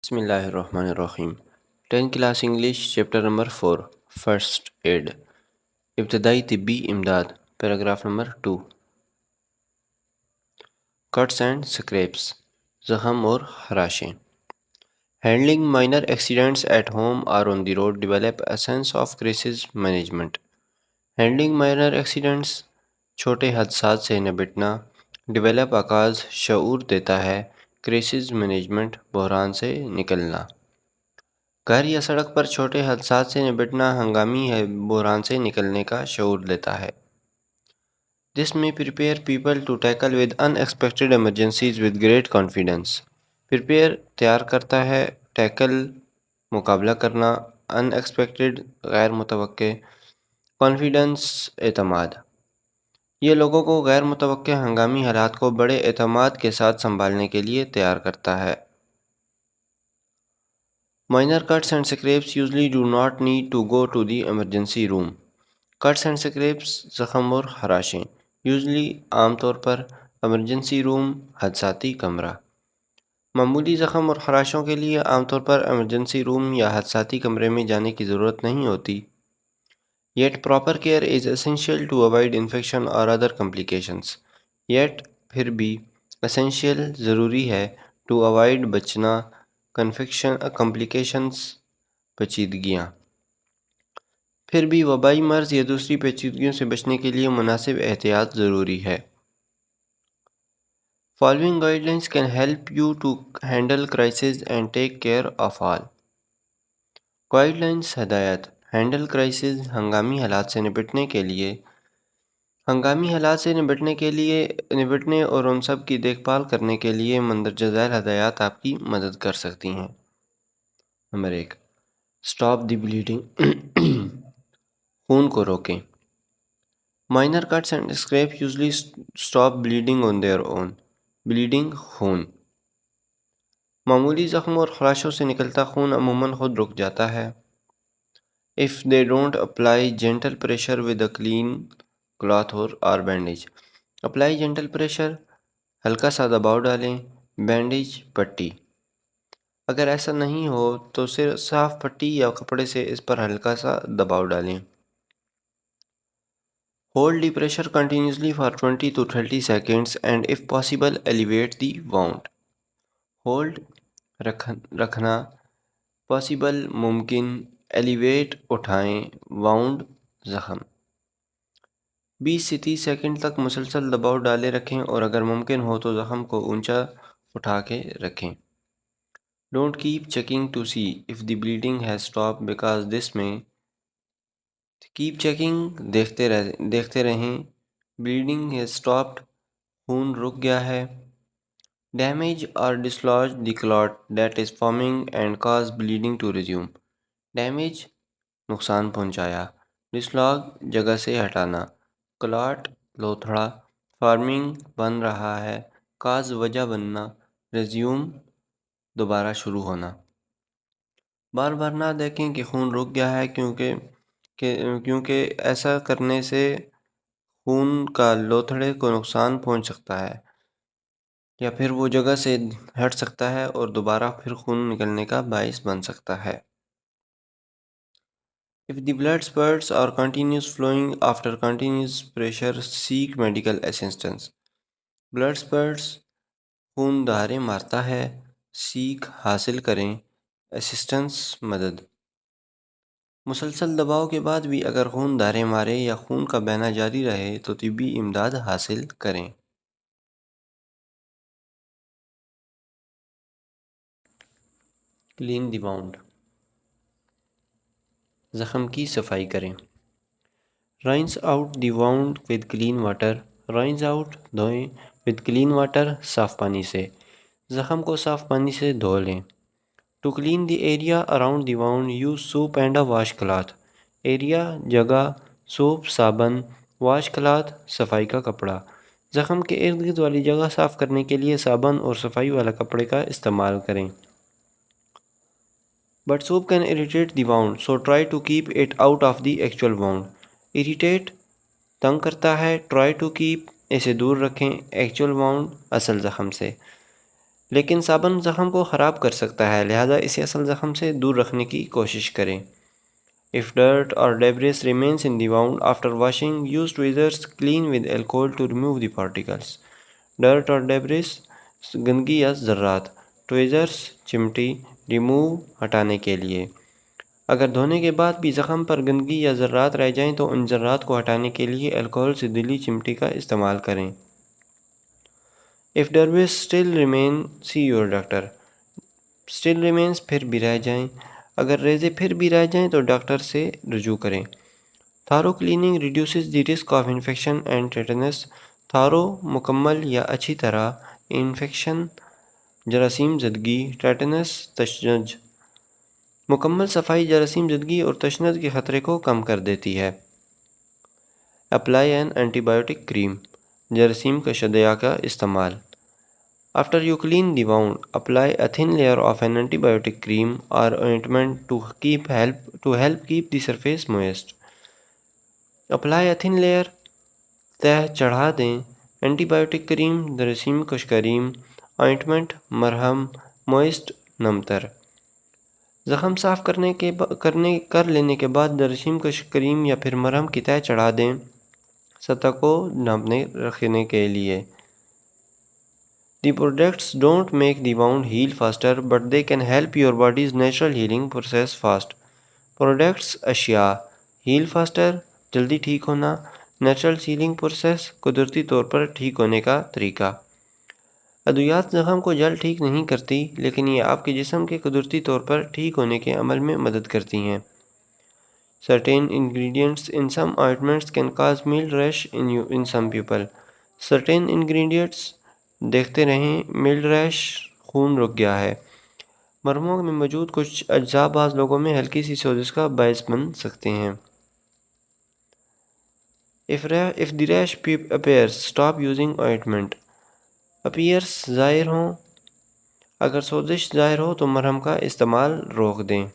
بسم اللہ الرحمن الرحیم 10 class English chapter number 4 first aid ابتدائی طبی امداد paragraph number 2 cuts and scrapes زخم اور خراشیں handling minor accidents at home اور on the road develop a sense of crisis management handling minor accidents چھوٹے حادثات سے نمٹنا ڈیولپ آغاز شعور دیتا ہے کرائسس مینجمنٹ بحران سے نکلنا گھر یا سڑک پر چھوٹے حادثات سے نمٹنا ہنگامی بحران سے نکلنے کا شعور دیتا ہے۔ This may prepare people to tackle with unexpected emergencies with great confidence۔ Prepare تیار کرتا ہے، tackle مقابلہ کرنا، unexpected غیر متوقع، confidence اعتماد۔ یہ لوگوں کو غیر متوقع ہنگامی حالات کو بڑے اعتماد کے ساتھ سنبھالنے کے لیے تیار کرتا ہے۔ Minor cuts and scrapes usually do not need to go to the emergency room۔ Cuts and scrapes زخم اور خراشیں usually عام طور پر ایمرجنسی روم حادثاتی کمرہ۔ معمولی زخم اور خراشوں کے لیے عام طور پر ایمرجنسی روم یا حادثاتی کمرے میں جانے کی ضرورت نہیں ہوتی۔ Yet proper care is essential to avoid infection or other complications۔ Yet پھر بھی essential ضروری ہے to avoid بچنا complications پیچیدگیاں۔ پھر بھی وبائی مرض یا دوسری پیچیدگیوں سے بچنے کے لیے مناسب احتیاط ضروری ہے۔ Following guidelines can help you to handle crisis and take care of all۔ Guide ہدایت ہینڈل کرائسس ہنگامی حالات سے نمٹنے اور ان سب کی دیکھ بھال کرنے کے لیے مندرجہ ذیل ہدایات آپ کی مدد کر سکتی ہیں۔ نمبر 1، اسٹاپ دی بلیڈنگ خون کو روکیں۔ Minor cuts and scrape usually stop bleeding on their own. Bleeding خون، معمولی زخم اور خراشوں سے نکلتا خون عموماً خود رک جاتا ہے۔ If they don't apply gentle pressure with a clean cloth or bandage۔ Apply gentle pressure، ہلکا سا دباؤ ڈالیں، بینڈیج پٹی۔ اگر ایسا نہیں ہو تو صرف صاف پٹی یا کپڑے سے اس پر ہلکا سا دباؤ ڈالیں۔ Hold the pressure continuously for 20 to 30 seconds and if possible elevate the wound۔ Hold رکھنا، possible ممکن، elevate اٹھائیں، wound زخم۔ 20 سے 30 سیکنڈ تک مسلسل دباؤ ڈالے رکھیں اور اگر ممکن ہو تو زخم کو اونچا اٹھا کے رکھیں۔ Don't keep checking to see if the bleeding has stopped because this may۔ Keep checking دیکھتے رہیں، bleeding has stopped خون رک گیا ہے۔ Damage or dislodge the clot that is forming and cause bleeding to resume۔ Damage نقصان پہنچایا، dislodge جگہ سے ہٹانا، clot لوتھڑا، forming بن رہا ہے، cause وجہ بننا، resume دوبارہ شروع ہونا۔ بار بار نہ دیکھیں کہ خون رک گیا ہے کیونکہ ایسا کرنے سے خون کا لوتھڑے کو نقصان پہنچ سکتا ہے یا پھر وہ جگہ سے ہٹ سکتا ہے اور دوبارہ پھر خون نکلنے کا باعث بن سکتا ہے۔ If the blood spurts or continues flowing after continuous pressure seek medical assistance۔ Blood spurts خون دھاریں مارتا ہے، seek حاصل کریں، assistance مدد۔ مسلسل دباؤ کے بعد بھی اگر خون دھاریں مارے یا خون کا بہنا جاری رہے تو طبی امداد حاصل کریں۔ کلین دی واؤنڈ زخم کی صفائی کریں۔ Rinse out the wound with clean water. Rinse out دھوئیں، ود کلین واٹر صاف پانی سے۔ زخم کو صاف پانی سے دھو لیں۔ To clean the area around the wound use soap and a washcloth. Area جگہ، سوپ صابن، واش کلاتھ صفائی کا کپڑا۔ زخم کے ارد گرد والی جگہ صاف کرنے کے لیے صابن اور صفائی والا کپڑے کا استعمال کریں۔ But soap can irritate the wound, so try to keep it out of the actual wound۔ Irritate تنگ کرتا ہے، try to keep اسے دور رکھیں، actual wound اصل زخم سے۔ لیکن صابن زخم کو خراب کر سکتا ہے، لہذا اسے اصل زخم سے دور رکھنے کی کوشش کریں۔ If dirt or debris remains in the wound after washing, use tweezers clean with alcohol to remove the particles. Dirt اور debris گندگی یا ذرات، tweezers چمٹی remove ہٹانے کے لیے۔ اگر دھونے کے بعد بھی زخم پر گندگی یا ذرات رہ جائیں تو ان ذرات کو ہٹانے کے لیے الکحل سے دلی چمٹی کا استعمال کریں۔ If debris still remain, see your doctor. Still remains پھر بھی رہ جائیں، اگر ریزے پھر بھی رہ جائیں تو ڈاکٹر سے رجوع کریں۔ Thorough cleaning reduces the risk of infection and tetanus. Thorough مکمل یا اچھی طرح انفیکشن، جراثیم زدگی، ٹیٹنس تشنج۔ مکمل صفائی جراثیم زدگی اور تشنج کے خطرے کو کم کر دیتی ہے۔ اپلائی این اینٹی بایوٹک کریم، جراثیم کشیدہ کا استعمال۔ After you clean the wound, apply a thin layer of an antibiotic cream or ointment to help keep the surface moist. Apply a thin layer، تہ چڑھا دیں، اینٹی بایوٹک کریم، جراثیم کش کریم، ointment مرہم، موئسٹ نم تر۔ زخم صاف کر لینے کے بعد جراثیم کش کریم یا پھر مرہم کی تہ چڑھا دیں سطح کو ڈھانپنے رکھنے کے لیے۔ The products don't make the wound heal faster, but they can help your body's natural healing process fast. Products اشیاء، heal faster جلدی ٹھیک ہونا، natural healing process قدرتی طور پر ٹھیک ہونے کا طریقہ۔ ادویات زخم کو جلد ٹھیک نہیں کرتی، لیکن یہ آپ کے جسم کے قدرتی طور پر ٹھیک ہونے کے عمل میں مدد کرتی ہیں۔ Certain ingredients in some ointments can cause mild rash in some people. Certain ingredients دیکھتے رہیں، ملڈ ریش خون رک گیا ہے۔ مرہموں میں موجود کچھ اجزاء بعض لوگوں میں ہلکی سی سوزش کا باعث بن سکتے ہیں۔ If the rash appears, stop using ointment. appears ظاہر ہوں، اگر سوزش ظاہر ہو تو مرہم کا استعمال روک دیں۔